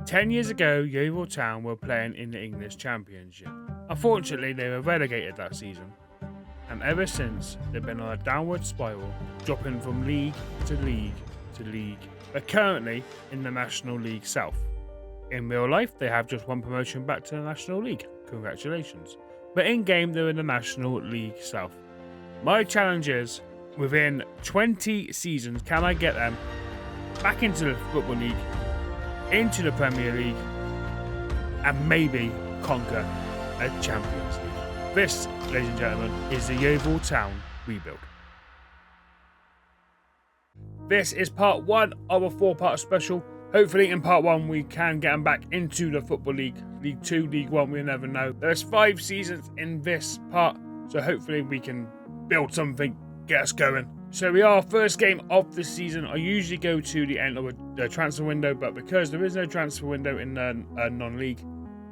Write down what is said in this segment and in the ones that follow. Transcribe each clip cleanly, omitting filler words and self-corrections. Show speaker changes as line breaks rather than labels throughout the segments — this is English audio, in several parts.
10 years ago, Yeovil Town were playing in the English Championship. Unfortunately, they were relegated that season, and ever since, they've been on a downward spiral, dropping from league to league to league. They're currently in the National League South. In real life, they have just one promotion back to the National League. Congratulations. But in game, they're in the National League South. My challenge is, within 20 seasons, can I get them back into the Football League, into the Premier League, and maybe conquer a Champions League? This, ladies and gentlemen, is the Yeovil Town rebuild. This is part 1 of a 4-part special. Hopefully in part 1 we can get them back into the Football League, League 2, League 1, we never know. There's 5 seasons in this part, so hopefully we can build something, get us going. So we are first game of the season. I usually go to the end of the transfer window, but because there is no transfer window in the non-league,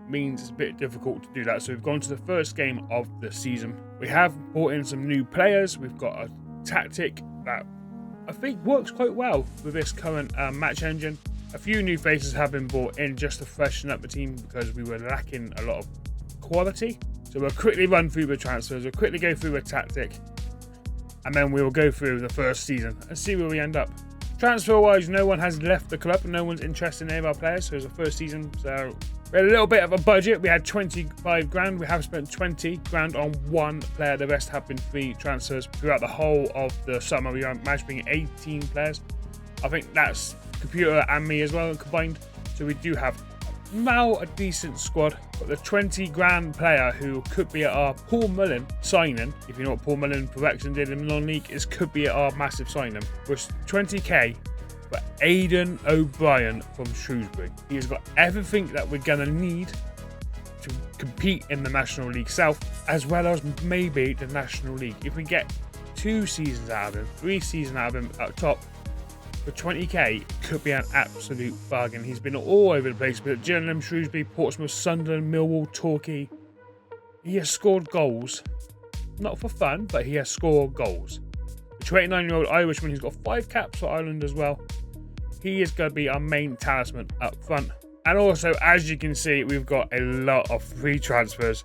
means it's a bit difficult to do that. So we've gone to the first game of the season. We have brought in some new players. We've got a tactic that I think works quite well with this current match engine. A few new faces have been brought in just to freshen up the team because we were lacking a lot of quality. So we'll quickly run through the transfers, we'll quickly go through a tactic, and then we will go through the first season and see where we end up. Transfer-wise, no one has left the club, no one's interested in any of our players, so it's the first season. So we had a little bit of a budget. We had 25 grand. We have spent 20 grand on one player. The rest have been free transfers throughout the whole of the summer. We managed to bring 18 players. I think that's computer and me as well combined. So we do have now a decent squad. But the 20 grand player who could be at our Paul Mullen signing, if you know what Paul Mullen for Wrexham did in the non-league, is could be at our massive signing, was 20k. But Aidan O'Brien from Shrewsbury. He has got everything that we're going to need to compete in the National League South, as well as maybe the National League. If we get 2 seasons out of him, 3 seasons out of him at top, for 20k, could be an absolute bargain. He's been all over the place, but Gillingham, Shrewsbury, Portsmouth, Sunderland, Millwall, Torquay. He has scored goals. Not for fun, but he has scored goals. The 29-year-old Irishman who's got 5 caps for Ireland as well. He is going to be our main talisman up front. And also, as you can see, we've got a lot of free transfers,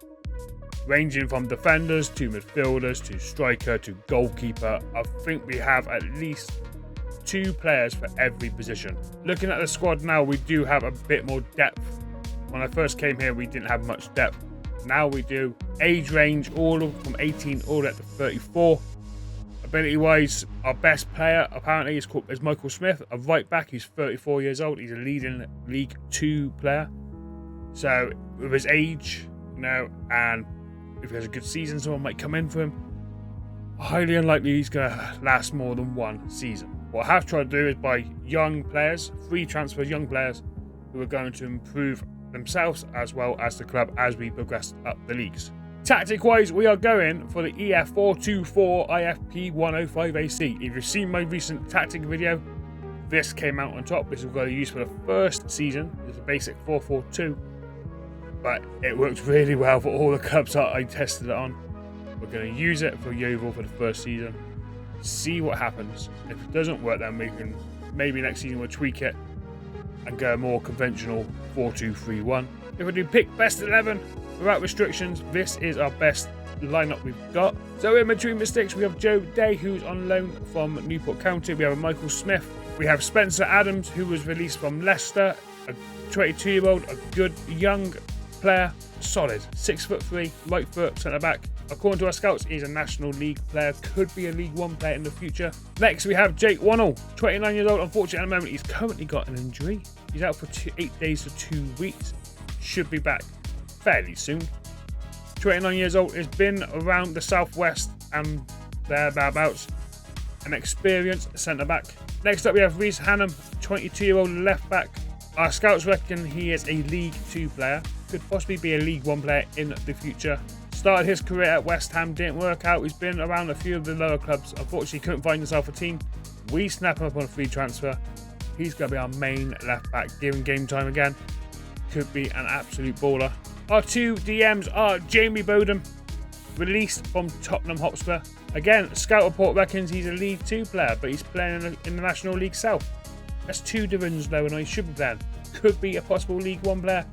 ranging from defenders to midfielders to striker to goalkeeper. I think we have at least 2 players for every position. Looking at the squad now, we do have a bit more depth. When I first came here, we didn't have much depth. Now we do. Age range, all from 18 all the way up to 34. Ability-wise, our best player apparently is Michael Smith, a right back who's 34 years old. He's a leading League 2 player. So with his age, and if he has a good season, someone might come in for him. Highly unlikely he's going to last more than 1 season. What I have tried to do is buy young players, free transfers, young players who are going to improve themselves as well as the club as we progress up the leagues. Tactic-wise, we are going for the EF424 IFP105AC. If you've seen my recent tactic video, this came out on top. This is what I used for the first season. It's a basic 442, but it works really well for all the clubs that I tested it on. We're going to use it for Yeovil for the first season. See what happens. If it doesn't work, then we can maybe next season we'll tweak it and go a more conventional 4-2-3-1. If we do pick best 11 without restrictions, this is our best lineup we've got. So in between mistakes, we have Joe Day, who's on loan from Newport County. We have a Michael Smith. We have Spencer Adams, who was released from Leicester, a 22-year-old, a good young player, solid, 6'3", right foot, centre back. According to our scouts, he's a National League player, could be a League 1 player in the future. Next, we have Jake Wannell, 29 years old. Unfortunately, at the moment, he's currently got an injury. He's out for 8 days to 2 weeks. Should be back fairly soon. 29 years old, has been around the southwest and thereabouts. An experienced centre back. Next up, we have Reece Hannum, 22-year-old left back. Our scouts reckon he is a League 2 player. Could possibly be a League 1 player in the future. Started his career at West Ham, didn't work out. He's been around a few of the lower clubs. Unfortunately, couldn't find himself a team. We snap him up on a free transfer. He's going to be our main left back. Given game time again, could be an absolute baller. Our 2 DMs are Jamie Bowden, released from Tottenham Hotspur. Again, Scout Report reckons he's a League 2 player, but he's playing in the National League South. That's 2 divisions lower than he should be playing. could be a possible League One player.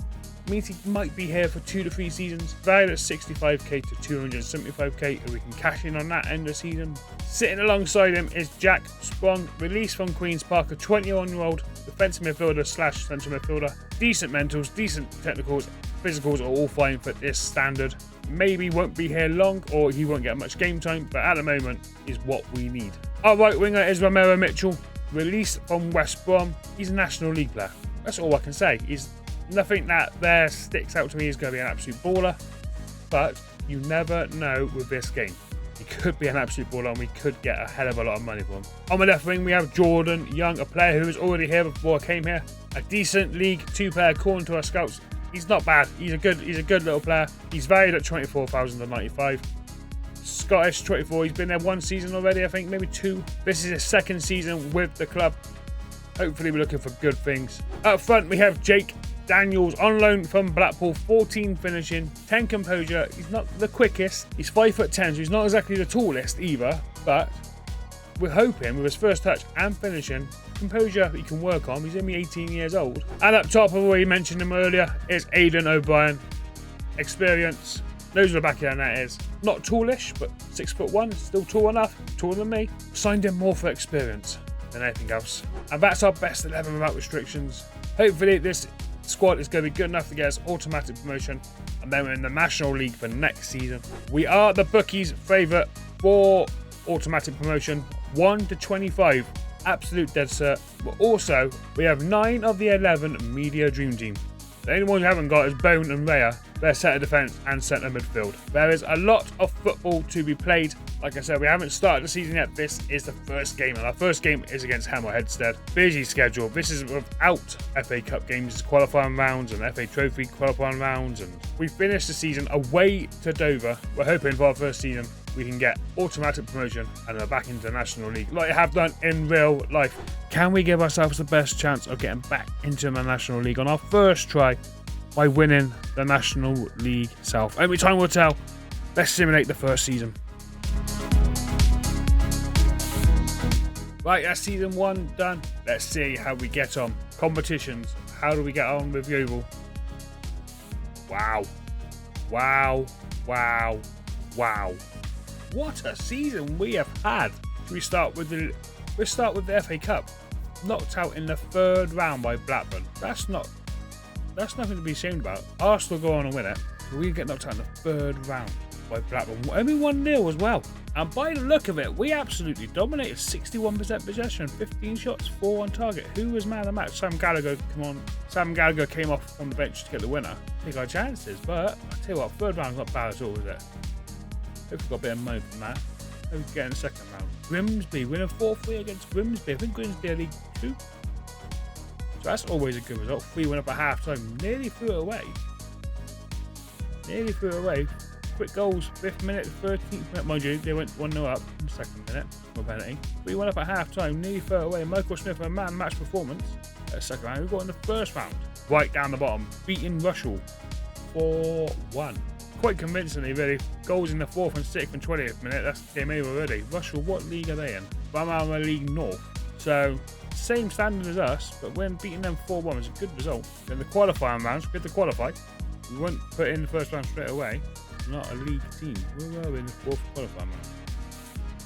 Means he might be here for 2 to 3 seasons. Valued at 65k to 275k, and we can cash in on that end of season. Sitting alongside him is Jack Sprong, released from Queen's Park, a 21-year-old defensive midfielder / central midfielder. Decent mentals, decent technicals, physicals are all fine for this standard. Maybe won't be here long, or he won't get much game time, but at the moment is what we need. Our right winger is Romero Mitchell, released from West Brom. He's a National League player. That's all I can say. He's nothing that there sticks out to me is going to be an absolute baller, but you never know with this game. He could be an absolute baller and we could get a hell of a lot of money for him. On the left wing, we have Jordan Young, a player who was already here before I came here. A decent League 2 player according to our scouts. He's not bad. He's a good little player. He's valued at 24,095. Scottish, 24. He's been there 1 season already, I think, maybe 2. This is his 2nd season with the club. Hopefully we're looking for good things. Up front, we have Jake Daniels on loan from Blackpool, 14 finishing, 10 composure. He's not the quickest. He's 5'10", so he's not exactly the tallest either, but we're hoping with his first touch and finishing, composure he can work on. He's only 18 years old. And up top, I've already mentioned him earlier, is Aidan O'Brien. Experience, knows where the back of the net is. Not tallish, but 6'1", still tall enough, taller than me. Signed him more for experience than anything else. And that's our best 11 without restrictions. Hopefully this squad is going to be good enough to get us automatic promotion, and then we're in the National League for next season. We are the bookies' favourite for automatic promotion, 1 to 25, absolute dead cert. But also, we have 9 of the 11 media dream team. The only ones we haven't got is Bone and Raya. They're centre defence and centre midfield. There is a lot of football to be played. Like I said, we haven't started the season yet. This is the first game, and our first game is against Hemel Hempstead. Busy schedule. This is without FA Cup games, qualifying rounds, and FA Trophy qualifying rounds. And we finished the season away to Dover. We're hoping for our first season we can get automatic promotion and are back into the National League like I have done in real life. Can we give ourselves the best chance of getting back into the National League on our first try by winning the National League South? Only time will tell. Let's simulate the first season. Right, that's season 1 done. Let's see how we get on. Competitions. How do we get on with Yeovil? Wow. Wow. Wow. Wow. What a season we have had. Should we start with the FA Cup. Knocked out in the 3rd round by Blackburn. That's nothing to be ashamed about. Arsenal go on and win it. We get knocked out in the 3rd round by Blackburn. Only 1-0 as well. And by the look of it, we absolutely dominated. 61% possession, 15 shots, 4 on target. Who was man of the match? Sam Gallagher, come on. Sam Gallagher came off on the bench to get the winner. Take our chances, but I tell you what, 3rd round's not bad at all, is it? Hope we got a bit of money from that. Hope we get in the 2nd round. Grimsby, winning 4-3 against Grimsby. I think Grimsby are League 2. So that's always a good result. 3-1 up at half time. Nearly threw it away. Quick goals, 5th minute, 13th minute, mind you, they went 1-0 up in the 2nd minute, no penalty. 3-1 up at half time, nearly threw it away. Michael Smith, a man match performance. At the 2nd round, we got in the 1st round, right down the bottom, beating Russell 4-1. Quite convincingly, really. Goals in the 4th and 6th and 20th minute, that's game over already. Russell, what league are they in? Bama League North. So, same standard as us, but when beating them 4-1 was a good result. Then the qualifying rounds, good to qualify. We weren't put in the 1st round straight away. Not a league team. Where were we in the 4th qualifying round?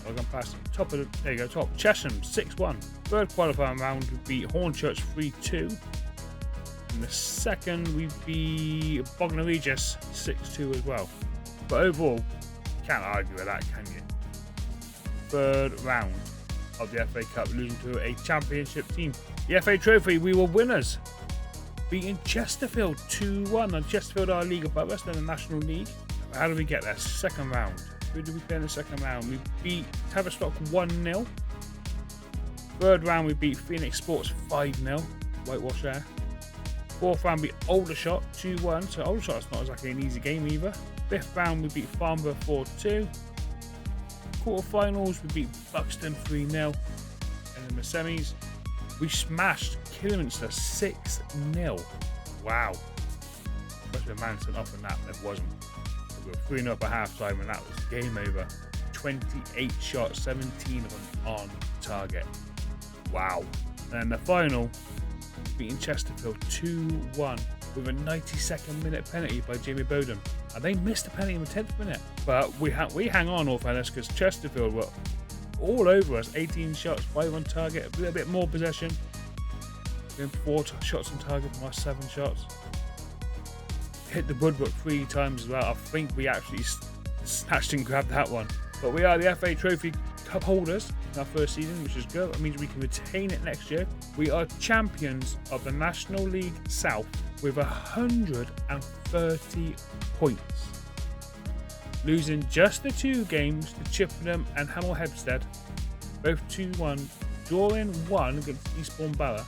I've gone past them. There you go, top. Chesham, 6-1. 3rd qualifying round, we beat Hornchurch 3-2. In the 2nd, we beat Bognor Regis 6-2 as well. But overall, you can't argue with that, can you? 3rd round of the FA Cup, losing to a championship team. The FA Trophy, we were winners. Beating Chesterfield 2-1. And Chesterfield are a league above us, they're in the National League. How did we get there? 2nd round. Who did we play in the 2nd round? We beat Tavistock 1-0. 3rd round, we beat Phoenix Sports 5-0. Whitewash there. 4th round, we beat Aldershot 2-1. So Aldershot's not exactly an easy game either. 5th round, we beat Farnborough 4-2. Quarterfinals, we beat Buxton 3-0. And in the semis, we smashed Kidderminster 6-0. Wow. Must have been man sent off in that, but it wasn't. We were 3-0 up at half time, and that was game over. 28 shots, 17 of them on target. Wow. And the final, beating Chesterfield 2-1 with a 92nd minute penalty by Jamie Bowden. And they missed the penalty in the 10th minute. But we hang on, all fairness, because Chesterfield were all over us. 18 shots, 5 on target, a little bit more possession. Doing 4 shots on target from our 7 shots. Hit the woodwork 3 times as well. I think we actually snatched and grabbed that one. But we are the FA Trophy Cup holders in our first season, which is good. That means we can retain it next year. We are champions of the National League South with 130 points. Losing just the 2 games to Chippenham and Hemel Hempstead, both 2-1, drawing 1 against Eastbourne Borough,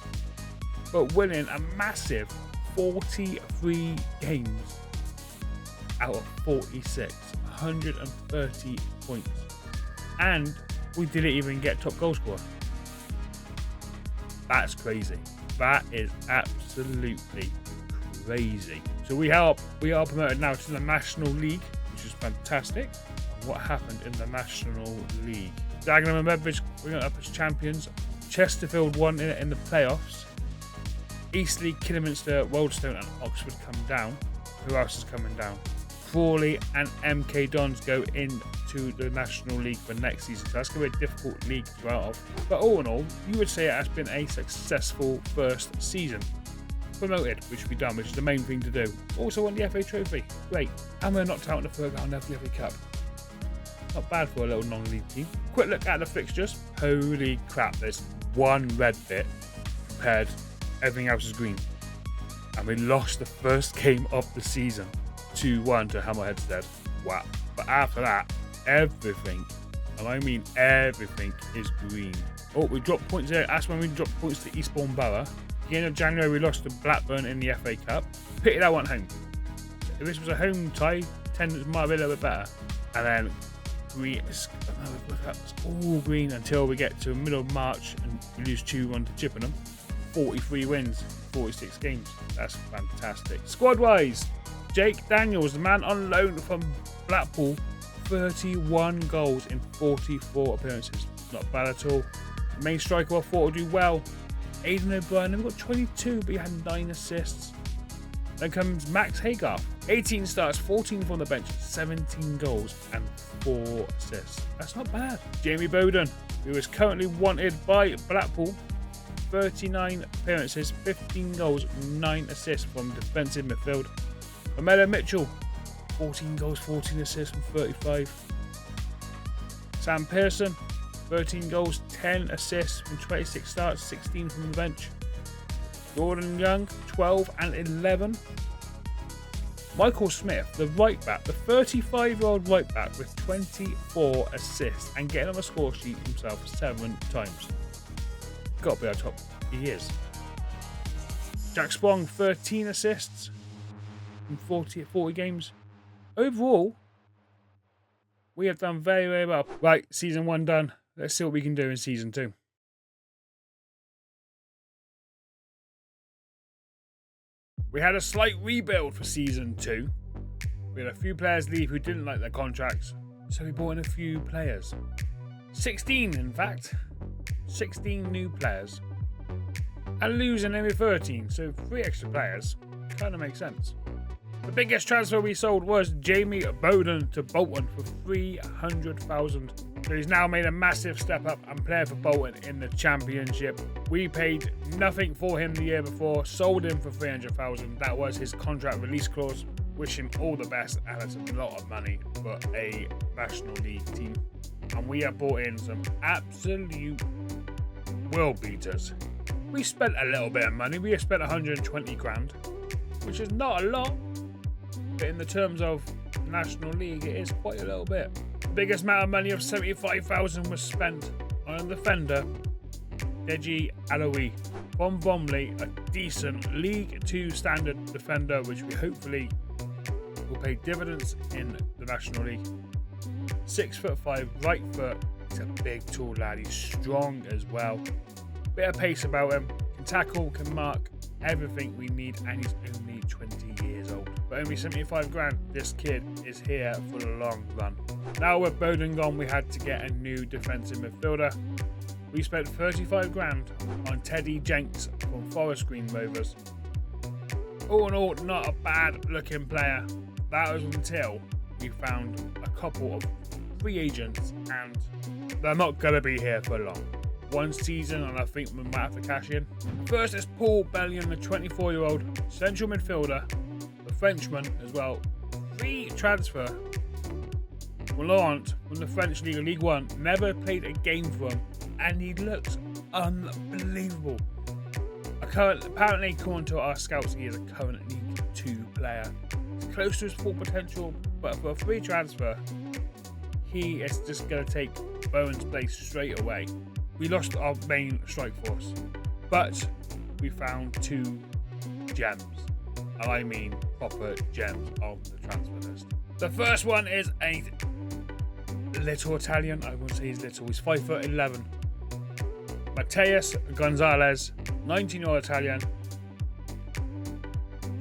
but winning a massive 43 games out of 46, 130 points. And we didn't even get top goal scorer. That's crazy. That is absolutely crazy. So we are promoted now to the National League, which is fantastic. What happened in the National League? Dagenham and Medbridge went up as champions. Chesterfield won in the playoffs. Eastleigh, Kidderminster, Wealdstone and Oxford come down. Who else is coming down? Crawley and MK Dons go into the National League for next season. So that's going to be a difficult league to go out of. But all in all, you would say it has been a successful first season. Promoted, which we've done, which is the main thing to do. Also won the FA Trophy. Great. And we're knocked out in the third round of the FA Cup. Not bad for a little non-league team. Quick look at the fixtures. Holy crap, there's one red bit compared. Everything else is green. And we lost the first game of the season. 2-1 to Hemel Hempstead. Wow. But after that, everything, and I mean everything, is green. Oh, we dropped points there. That's when we dropped points to Eastbourne Borough. At the end of January, we lost to Blackburn in the FA Cup. Pity that one home. If this was a home tie, attendance might be a little bit better. And then it's all green until we get to the middle of March and we lose 2-1 to Chippenham. 43 wins, 46 games. That's fantastic. Squad-wise, Jake Daniels, the man on loan from Blackpool, 31 goals in 44 appearances. Not bad at all. The main striker I thought would do well. Aidan O'Brien, never got 22, but he had 9 assists. Then comes Max Haygarth, 18 starts, 14 from the bench, 17 goals and 4 assists. That's not bad. Jamie Bowden, who is currently wanted by Blackpool, 39 appearances, 15 goals, 9 assists from defensive midfield. Romelo Mitchell, 14 goals, 14 assists from 35. Sam Pearson, 13 goals, 10 assists from 26 starts, 16 from the bench. Gordon Young, 12 and 11. Michael Smith, the right back, the 35-year-old right back with 24 assists and getting on the score sheet himself 7 times. Got to be our top. He is. Jack Sprong, 13 assists in 40 games. Overall, we have done very, very well. Right, season 1 done. Let's see what we can do in season 2. We had a slight rebuild for season 2. We had a few players leave who didn't like their contracts, so we brought in a few players. 16, in fact. 16 new players. And losing only 13, so 3 extra players. Kind of makes sense. The biggest transfer we sold was Jamie Bowden to Bolton for $300,000. So he's now made a massive step up and played for Bolton in the Championship. We paid nothing for him the year before, sold him for $300,000. That was his contract release clause. Wish him all the best, and it's a lot of money for a National League team. And we have brought in some absolute world beaters. We spent a little bit of money. We have spent 120 grand, which is not a lot. But in the terms of National League, it is quite a little bit. The biggest amount of money of $75,000 was spent on a defender, Deji Alawi from Bromley, a decent League 2 standard defender, which we hopefully will pay dividends in the National League. 6'5", right foot. He's a big, tall lad. He's strong as well. Bit of pace about him. Can tackle, can mark, everything we need, and he's only 20 years old. But only 75 grand. This kid is here for the long run. Now with Bowden gone, we had to get a new defensive midfielder. We spent 35 grand on Teddy Jenks from Forest Green Rovers. All in all, not a bad looking player. That was until we found a couple of free agents, and they're not going to be here for long. One season, and I think we might have to cash in. First is Paul Bellion, the 24-year-old central midfielder, the Frenchman as well. Free transfer. Laurent from the French League, League One, never played a game for him, and he looks unbelievable. Apparently, according to our scouts, he is a current League 2 player. He's close to his full potential, but for a free transfer, he is just going to take Bowen's place straight away. We lost our main strike force, but we found 2 gems. And I mean proper gems on the transfer list. The first one is a little Italian. I wouldn't say he's little. He's 5'11". Mateus Gonzalez, 19-year-old Italian.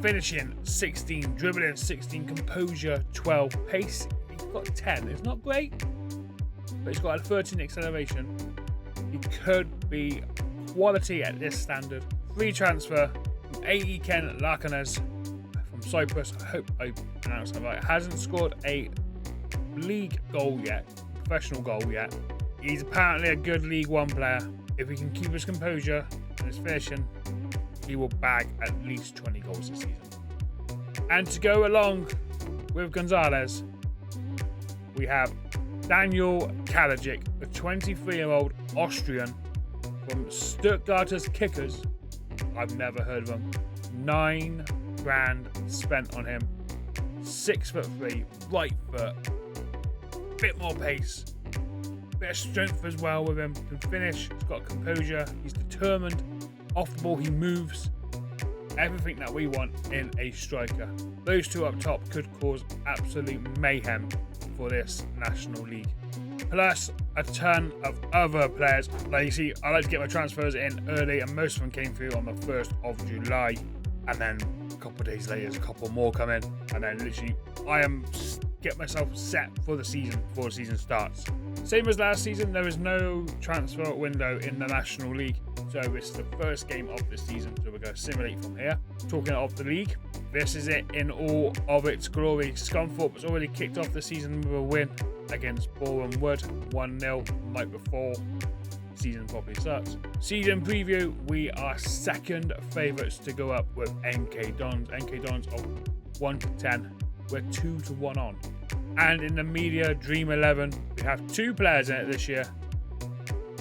Finishing 16, dribbling 16, composure 12, pace he's got 10. It's not great, but he's got a 13 acceleration. He could be quality at this standard. Free transfer from Ken Larkanes from Cyprus. I hope I pronounced that right. Hasn't scored a league goal yet, professional goal yet. He's apparently a good League One player. If he can keep his composure and his finishing, he will bag at least 20 goals this season. And to go along with Gonzalez, we have Daniel Kalajic, the 23-year-old Austrian from Stuttgarter's Kickers. I've never heard of him. 9 grand spent on him. 6'3", right foot. Bit more pace. Bit of strength as well with him. Can finish. He's got composure. He's determined. Off the ball, he moves. Everything that we want in a striker. Those 2 up top could cause absolute mayhem for this National League. Plus a ton of other players. Like you see, I like to get my transfers in early, and most of them came through on the 1st of July. And then a couple of days later, there's a couple more come in. And then literally, I am get myself set for the season before the season starts. Same as last season, there is no transfer window in the National League. So it's the first game of the season. So we're going to simulate from here. Talking of the league, this is it in all of its glory. Scunthorpe has already kicked off the season with a win against Boreham Wood, 1-0 night before season probably starts. Season preview, we are second favourites to go up with NK Dons. NK Dons of 1 to 10. We're 2 to 1 on. And in the media Dream 11, we have 2 players in it this year.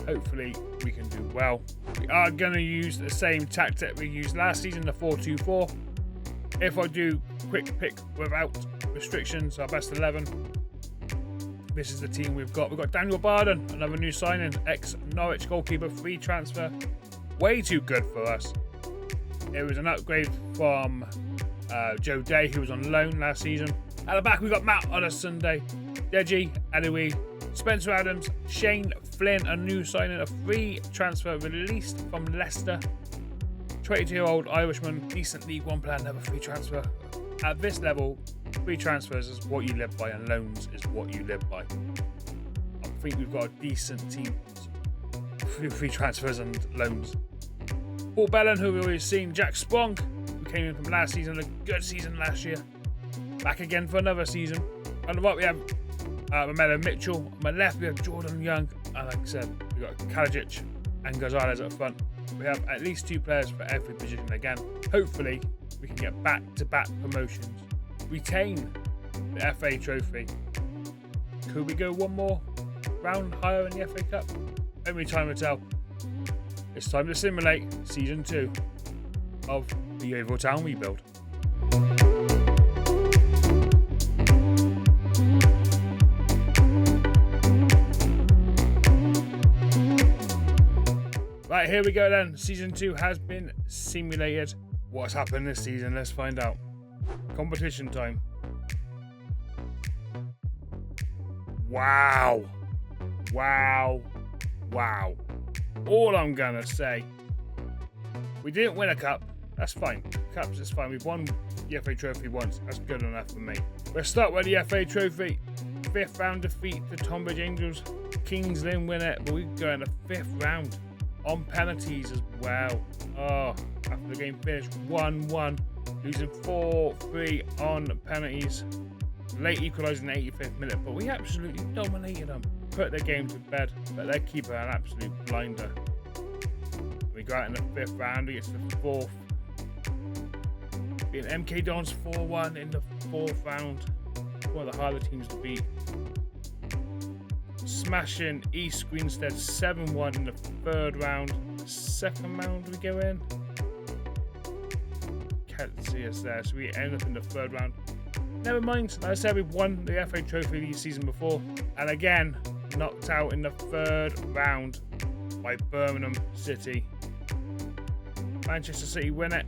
Hopefully we can do well. We are going to use the same tactic we used last season, the 4-2-4. If I do quick pick without restrictions, our best 11. This is the team we've got. We've got Daniel Barden, another new signing, ex-Norwich goalkeeper, free transfer. Way too good for us. It was an upgrade from Joe Day, who was on loan last season. At the back, we've got Matt on a Sunday, Deji Adewi, Spencer Adams, Shane Flynn, a new signing, a free transfer released from Leicester. 22-year-old Irishman, decent League One player, never free transfer. At this level, free transfers is what you live by, and loans is what you live by. I think we've got a decent team. Free transfers and loans. Paul Bellin, who we've already seen. Jack Spronk, who came in from last season, a good season last year. Back again for another season. On the right, we have Romelu Mitchell. On my left, we have Jordan Young. And like I said, we've got Kalajic and Gonzalez at the front. We have at least 2 players for every position again. Hopefully, we can get back-to-back promotions. Retain the FA Trophy. Could we go one more round higher in the FA Cup? Only time will tell. It's time to simulate Season 2 of the Yeovil Town rebuild. Right, here we go then. Season 2 has been simulated. What's happened this season? Let's find out. Competition time. Wow. Wow. Wow. All I'm gonna say, we didn't win a cup. That's fine. Cups is fine. We've won the FA Trophy once. That's good enough for me. Let's start with the FA Trophy. fifth round defeat to Tonbridge Angels. Kings Lynn win it, but we go in the fifth round on penalties as well. Oh, after the game finished 1-1, losing 4-3 on penalties. Late equalising in the 85th minute, but we absolutely dominated them. Put their game to bed, but their keeper an absolute blinder. We go out in the fifth round against the fourth. Being MK Dons 4-1 in the fourth round. One of the harder teams to beat. Smashing East Greenstead 7-1 in the third round. Second round we go in. Can't see us there, so we end up in the third round. Never mind, like I said, we've won the FA Trophy the season before, and again knocked out in the third round by Birmingham City. Manchester City win it.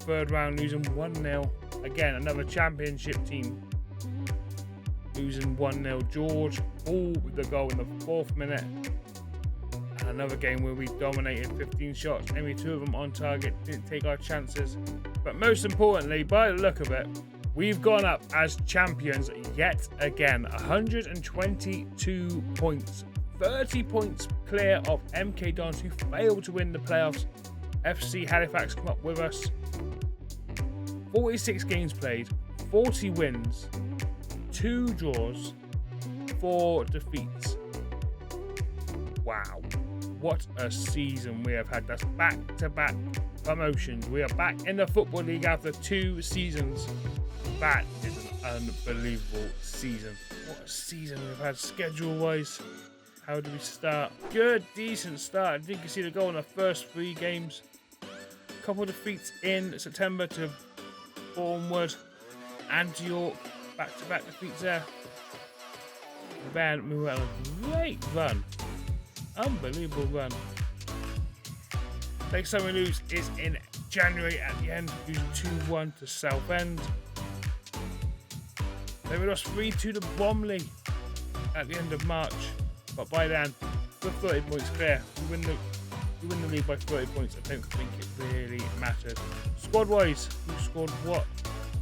Third round losing 1-0. Again, another championship team losing 1-0. George Hall with the goal in the fourth minute. And another game where we dominated 15 shots, only 2 of them on target, didn't take our chances. But most importantly, by the look of it, we've gone up as champions yet again. 122 points. 30 points clear of MK Dons, who failed to win the playoffs. FC Halifax come up with us. 46 games played, 40 wins, 2 draws, 4 defeats. Wow, what a season we have had. That's back-to-back promotions. We are back in the Football League after 2 seasons. That is an unbelievable season. What a season we've had schedule-wise. How do we start? Good, decent start. I think you can see the goal in the first 3 games. Couple of defeats in September to Bournemouth and York. Back-to-back defeats there. Then we went on a great run. Unbelievable run. Next time we lose is in January at the end, losing 2-1 to Southend. Then we lost 3-2 to Bromley at the end of March. But by then, we're 30 points clear. We win the league by 30 points. I don't think it really matters. Squad-wise, we scored what?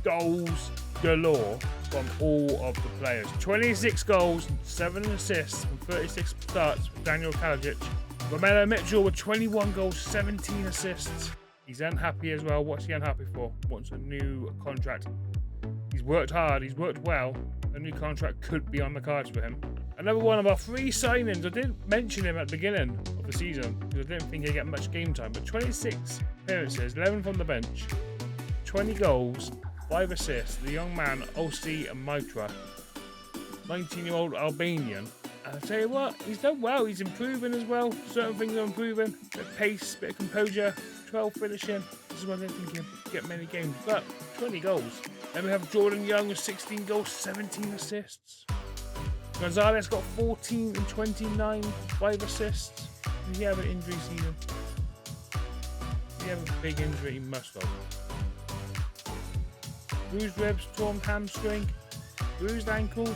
Goals galore from all of the players. 26 goals, 7 assists from 36 starts with Daniel Kalajic. Romelo Mitchell with 21 goals, 17 assists. He's unhappy as well. What's he unhappy for? Wants a new contract. He's worked hard, he's worked well. A new contract could be on the cards for him. Another one of our 3 signings. I didn't mention him at the beginning of the season because I didn't think he'd get much game time. But 26 appearances, 11 from the bench, 20 goals, 5 assists. The young man, Osi Maitra, 19-year-old Albanian. And I'll tell you what, he's done well. He's improving as well. Certain things are improving. Bit of pace, bit of composure, 12 finishing. This is why I don't think he'll get many games. But 20 goals. Then we have Jordan Young with 16 goals, 17 assists. Gonzalez got 14 and 29, 5 assists. Did he have an injury season? Did he have a big injury? He must have. Bruised ribs, torn hamstring, bruised ankle,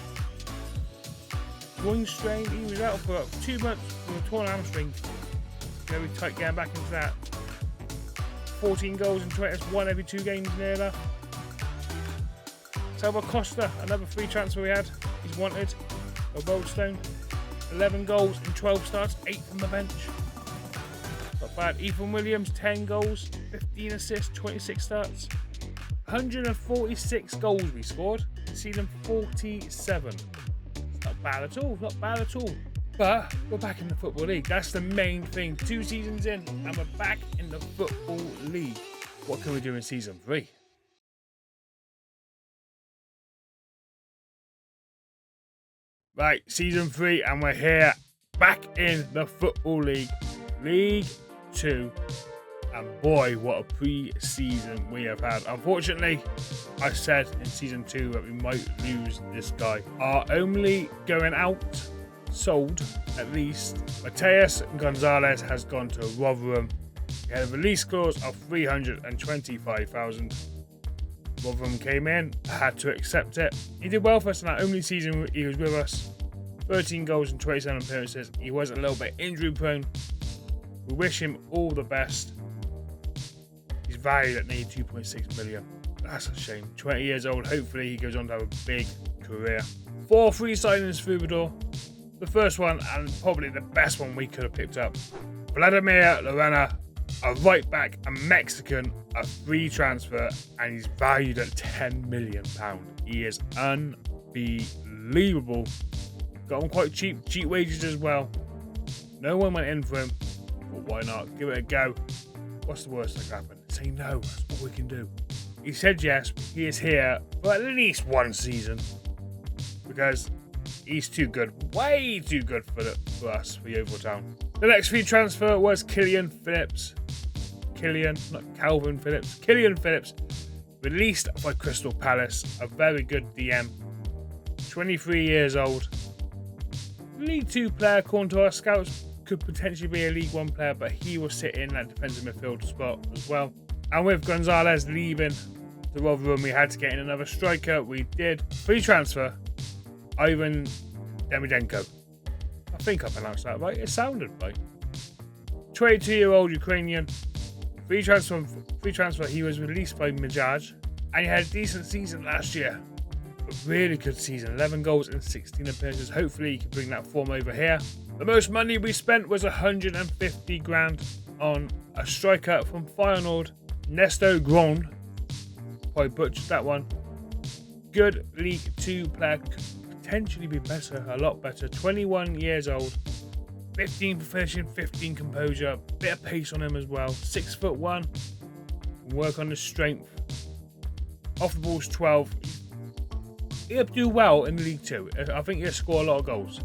groin strain. He was out for 2 months with a torn hamstring. Very tight getting back into that. 14 goals and 20, that's 1 every 2 games near enough. Salva Costa, another free transfer we had. He's wanted. A Goldstone, 11 goals in 12 starts, 8 from the bench. Not bad. Ethan Williams, 10 goals, 15 assists, 26 starts. 146 goals we scored. Season 47. It's not bad at all, not bad at all. But we're back in the Football League. That's the main thing. 2 seasons in, and we're back in the Football League. What can we do in Season 3? Right, Season 3, and we're here, back in the Football League, League 2, and boy, what a pre-season we have had. Unfortunately, I said in Season 2 that we might lose this guy. Our only going out, sold at least, Mateus Gonzalez has gone to Rotherham. He had a release clause of 325,000. Rotherham came in, had to accept it. He did well for us in that only season he was with us. 13 goals and 27 appearances. He was a little bit injury prone. We wish him all the best. He's valued at nearly 2.6 million. That's a shame. 20 years old. Hopefully he goes on to have a big career. 4 free signings through the door. The first one, and probably the best one we could have picked up, Vladimir Lorena, a right back, a Mexican, a free transfer, and he's valued at £10 million. He is unbelievable. Got him quite cheap wages as well. No one went in for him, but why not? Give it a go. What's the worst that can happen? Say no, that's all we can do. He said yes, he is here for at least one season, because he's too good, way too good for us, for Yeovil Town. The next free transfer was Killian Phillips, released by Crystal Palace, a very good DM, 23 years old. League 2 player, according to our scouts, could potentially be a League 1 player, but he will sit in that defensive midfield spot as well. And with Gonzalez leaving the Rotherham, we had to get in another striker. We did. Free transfer, Ivan Demidenko. I think I pronounced that right. It sounded right. 22-year-old Ukrainian. Free transfer. He was released by Majaj, and he had a decent season last year. A really good season. 11 goals in 16 appearances. Hopefully, he can bring that form over here. The most money we spent was 150 grand on a striker from Feyenoord, Nesto Gron. Probably butchered that one. Good League 2 player. Could potentially be better, a lot better. 21 years old. 15 for finishing, 15 composure. Bit of pace on him as well. 6'1". Work on the strength. Off the ball's 12. He'll do well in League 2. I think he'll score a lot of goals.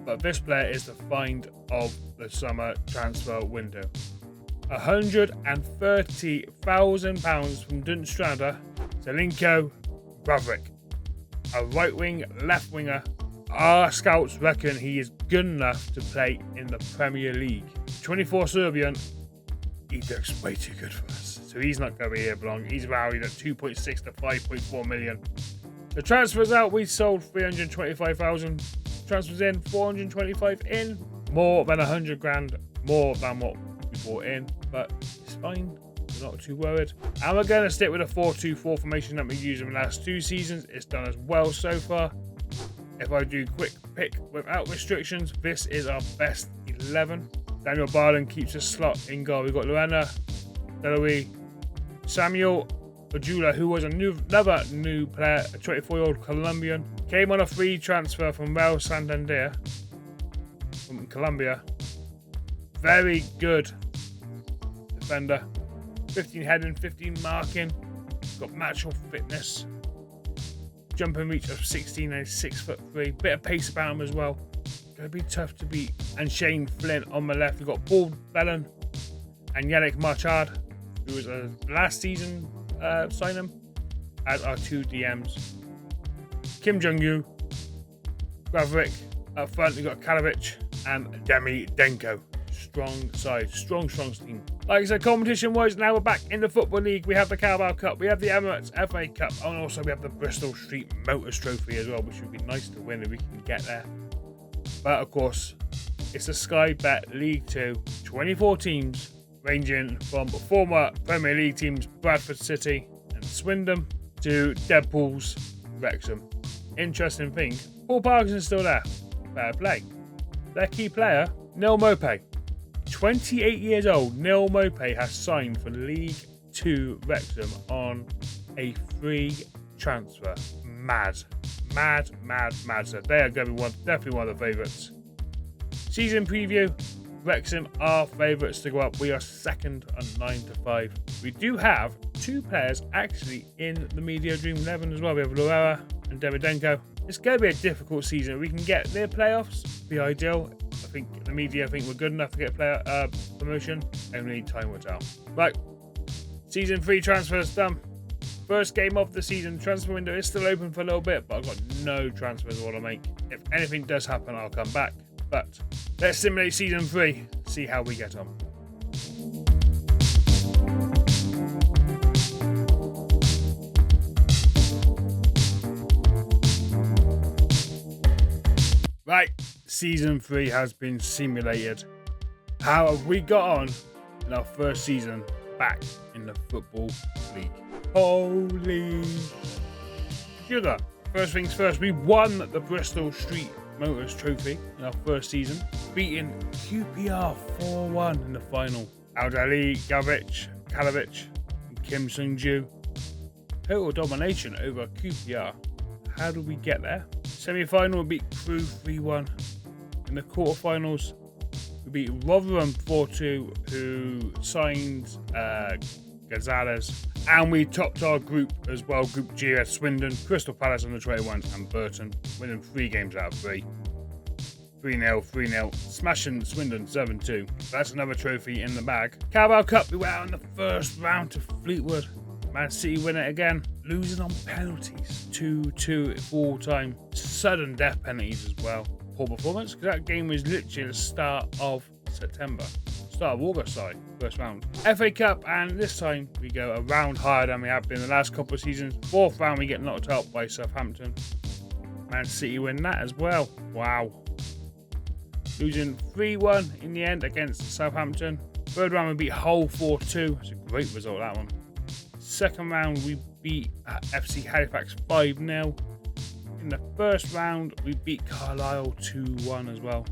But this player is the find of the summer transfer window. £130,000 from Dunstrada, Zelinko Bravrik, a right wing, left winger. Our scouts reckon he is good enough to play in the Premier League. 24 Serbian, he looks way too good for us. So he's not going to be here for long. He's valued at 2.6 to 5.4 million. The transfers out, we sold 325,000. Transfers in, 425 in. More than 100 grand more than what we bought in, but it's fine. We're not too worried. And we're going to stick with a 4-2-4 formation that we've used in the last 2 seasons. It's done as well so far. If I do quick pick without restrictions, this is our best 11. Daniel Barden keeps a slot in goal. We've got Lorena, Delory, Samuel Ojula, who was another new player, a 24-year-old Colombian. Came on a free transfer from Real Santander from Colombia. Very good defender. 15 heading, 15 marking. Got natural fitness. Jumping reach of 16 and 6'3". Bit of pace about him as well. Gonna be tough to beat. And Shane Flynn on the left. We've got Paul Bellon and Yannick Marchard, who was a last season signing, as our 2 DMs. Kim Jong-yu, Gravrik. Up front, we've got Kalovic and Demi Denko. Strong side, strong team. Like I said, competition-wise, now we're back in the Football League. We have the Carabao Cup, we have the Emirates FA Cup, and also we have the Bristol Street Motors Trophy as well, which would be nice to win if we can get there. But of course, it's the Sky Bet League 2, 24 teams, ranging from former Premier League teams Bradford City and Swindon to Deadpool's Wrexham. Interesting thing, Paul Parkinson's still there. Fair play. Their key player, Neil Maupay. 28 years old, Neil Maupay has signed for League 2 Wrexham on a free transfer. Mad. So they are going to be definitely one of the favourites. Season preview, Wrexham are favourites to go up. We are second on 9-5. We do have 2 players actually in the Media Dream 11 as well. We have Lorera and Davidenko. It's going to be a difficult season. If we can get near playoffs, be ideal. I think the media think we're good enough to get player promotion. Only time will tell. Right, season 3 transfers done. First game of the season. Transfer window is still open for a little bit, but I've got no transfers I want to make. If anything does happen, I'll come back. But let's simulate season 3. See how we get on. Right, season 3 has been simulated. How have we got on in our first season back in the Football League? Holy sugar. First things first, we won the Bristol Street Motors Trophy in our first season, beating QPR 4-1 in the final. Aldali, Kalovic, and Kim Sung-ju. Total domination over QPR. How did we get there? Semi-final, we beat Crew 3-1. In the quarterfinals, we beat Rotherham 4-2, who signed Gonzalez. And we topped our group as well. Group G had Swindon, Crystal Palace under 21, and Burton, winning 3 games out of 3. 3-0, 3-0, smashing Swindon 7-2. That's another trophy in the bag. Carabao Cup, we went out in the first round to Fleetwood. Man City win it again, losing on penalties. 2-2 full time. Sudden death penalties as well. Poor performance, because that game was literally the start of September. Start of August, sorry, first round. FA Cup, and this time we go a round higher than we have been the last couple of seasons. 4th round, we get knocked out by Southampton. Man City win that as well. Wow. Losing 3-1 in the end against Southampton. 3rd round, we beat Hull 4-2. That's a great result, that one. 2nd round, we beat FC Halifax 5-0. In the 1st round, we beat Carlisle 2-1 as well.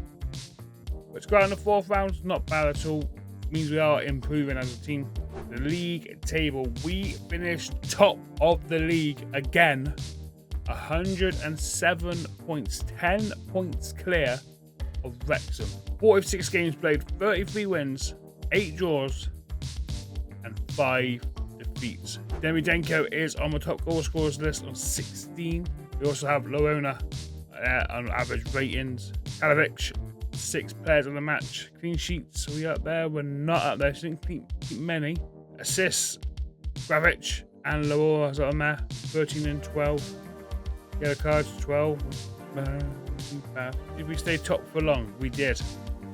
But to go out in the 4th round, not bad at all. It means we are improving as a team. The league table, we finished top of the league again. 107 points, 10 points clear of Wrexham. 46 games played, 33 wins, 8 draws, and 5 defeats. Demidenko is on the top goal scorers list on 16. We also have Lorona on average ratings. Kalovic, 6 players on the match. Clean sheets, are we up there? We're not up there, so I didn't keep many. Assists, Gravic and Laura are on there, 13 and 12. Yellow cards, 12. Did we stay top for long? We did.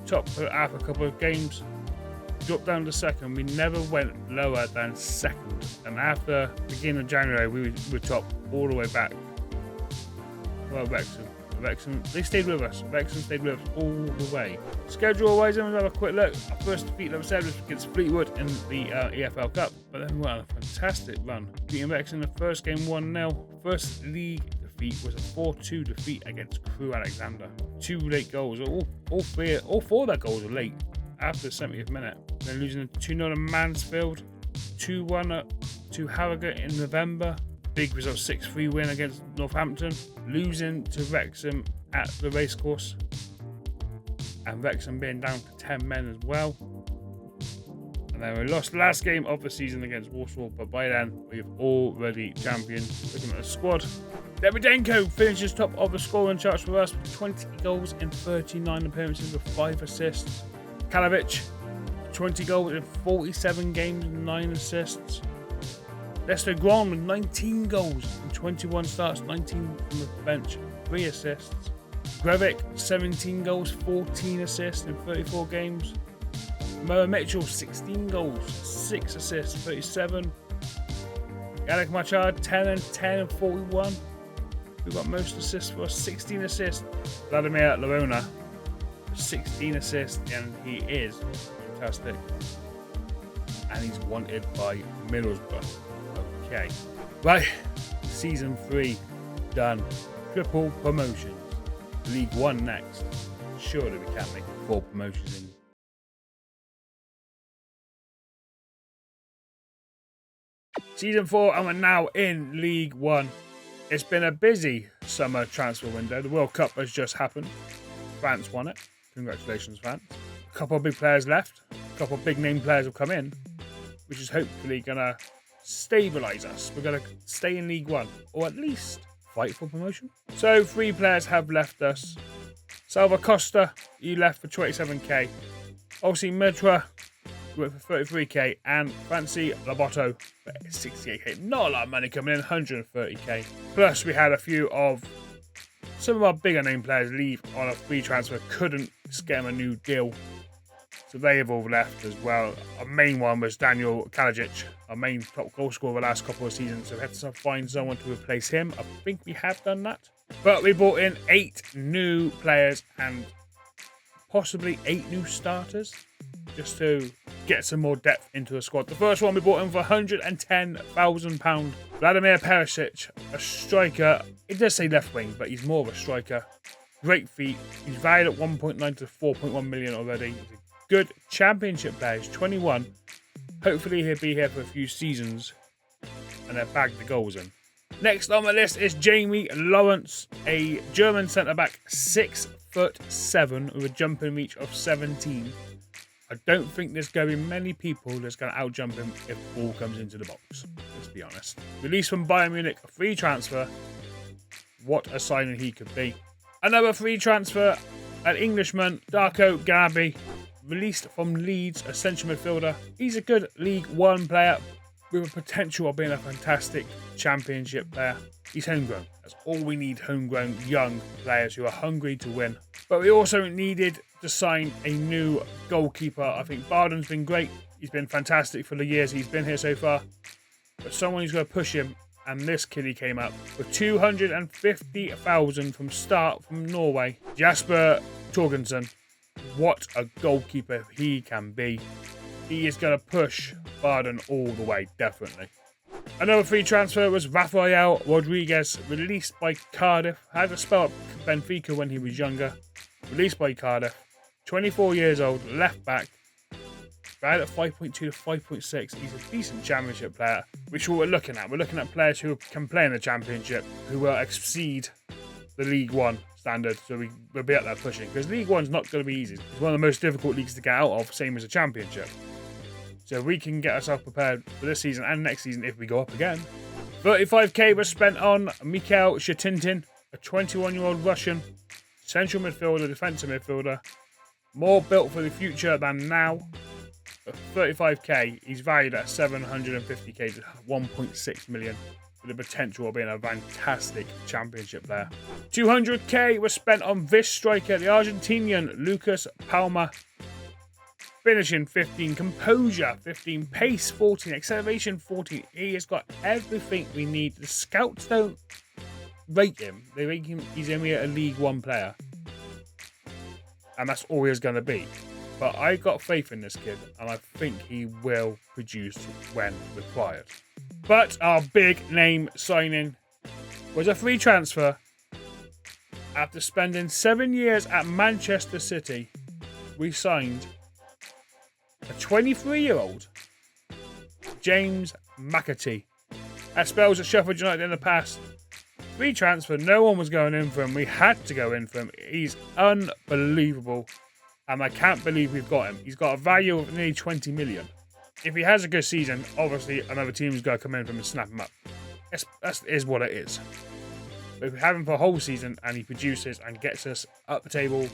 Top for after a couple of games. Dropped down to 2nd. We never went lower than 2nd. And after the beginning of January, we were top all the way back. Well, Wrexham, they stayed with us. Wrexham stayed with us all the way. Schedule-wise, let's have a quick look. Our first defeat, like I said, was against Fleetwood in the EFL Cup. But then we went on a fantastic run. Beating Wrexham in the first game 1-0. First league defeat was a 4-2 defeat against Crew Alexander. 2 late goals. All 4 of their goals were late after the 70th minute. Then losing 2-0 to Mansfield. 2-1 to Harrogate in November. Big result, 6-3 win against Northampton. Losing to Wrexham at the racecourse. And Wrexham being down to 10 men as well. And then we lost the last game of the season against Walsall, but by then we've already championed. Looking at the squad. Davidenko finishes top of the scoring charts for us with 20 goals in 39 appearances with 5 assists. Kalovic, 20 goals in 47 games and 9 assists. Lester Gron with 19 goals in 21 starts, 19 from the bench, 3 assists. Grevic, 17 goals, 14 assists in 34 games. Moa Mitchell, 16 goals, 6 assists, 37. Alec Machard, 10 and 10 and 41. Who got most assists for us? 16 assists. Vladimir Lorona, 16 assists, and he is fantastic. And he's wanted by Middlesbrough. Okay, right, season 3 done. Triple promotions. League 1 next. Surely we can't make 4 promotions in. Season 4 and we're now in League 1. It's been a busy summer transfer window. The World Cup has just happened. France won it. Congratulations, France. A couple of big players left. A couple of big name players have come in, which is hopefully going to stabilise us. We're going to stay in League 1, or at least fight for promotion. So 3 players have left us. Salva Costa, he left for 27k. Obviously Medra went for 33k, and Fancy Laboto for 68k. Not a lot of money coming in, 130k. Plus we had a few of some of our bigger name players leave on a free transfer, couldn't get them a new deal. So they have all left as well. Our main one was Daniel Kalajic, our main top goal scorer the last couple of seasons. So we had to find someone to replace him. I think we have done that. But we brought in 8 new players and possibly 8 new starters. just to get some more depth into the squad. The first one we bought in for £110,000. Vladimir Perisic, a striker. It does say left wing, but he's more of a striker. Great feet. He's valued at 1.9 to 4.1 million already. He's a good championship player. He's 21. Hopefully he'll be here for a few seasons and they'll bag the goals in. Next on the list is Jamie Lawrence, a German centre-back, 6'7", with a jumping reach of 17. I don't think there's going to be many people that's going to out-jump him if the ball comes into the box. Let's be honest. Released from Bayern Munich, a free transfer. What a signing he could be. Another free transfer, an Englishman, Darko Ganabi, released from Leeds, a central midfielder. He's a good League One player with a potential of being a fantastic championship player. He's homegrown. That's all we need, homegrown young players who are hungry to win. But we also needed to sign a new goalkeeper. I think Barden's been great. He's been fantastic for the years he's been here so far. But someone who's going to push him, and this kid he came up with 250,000 from start from Norway. Jasper Torgensen. What a goalkeeper he can be. He is going to push Barden all the way, definitely. Another free transfer was Rafael Rodriguez, released by Cardiff. Had to spell up Benfica when he was younger. Released by Cardiff. 24 years old, left back. Valued at 5.2 to 5.6. He's a decent championship player, which is what we're looking at. We're looking at players who can play in the championship, who will exceed the League One standard, so we'll be up there pushing. Because League One's not going to be easy. It's one of the most difficult leagues to get out of, same as a championship. So we can get ourselves prepared for this season and next season if we go up again. 35k was spent on Mikhail Shatintin, a 21-year-old Russian central midfielder, defensive midfielder. More built for the future than now. At 35k, he's valued at 750k to 1.6 million. With the potential of being a fantastic championship player. 200k was spent on this striker, the Argentinian Lucas Palma. Finishing 15, composure 15, pace 14, acceleration 14. He has got everything we need. The scouts don't rate him. They rate him, he's only a League One player. And that's all he's going to be. But I got faith in this kid, and I think he will produce when required. But our big name signing was a free transfer. After spending 7 years at Manchester City, we signed a 23-year-old James McAtee. Had spells at Sheffield United in the past. Free transfer, no one was going in for him. We had to go in for him. He's unbelievable. And I can't believe we've got him. He's got a value of nearly 20 million. If he has a good season, obviously another team's going to come in for him and snap him up. That is what it is. But if we have him for a whole season and he produces and gets us up the table,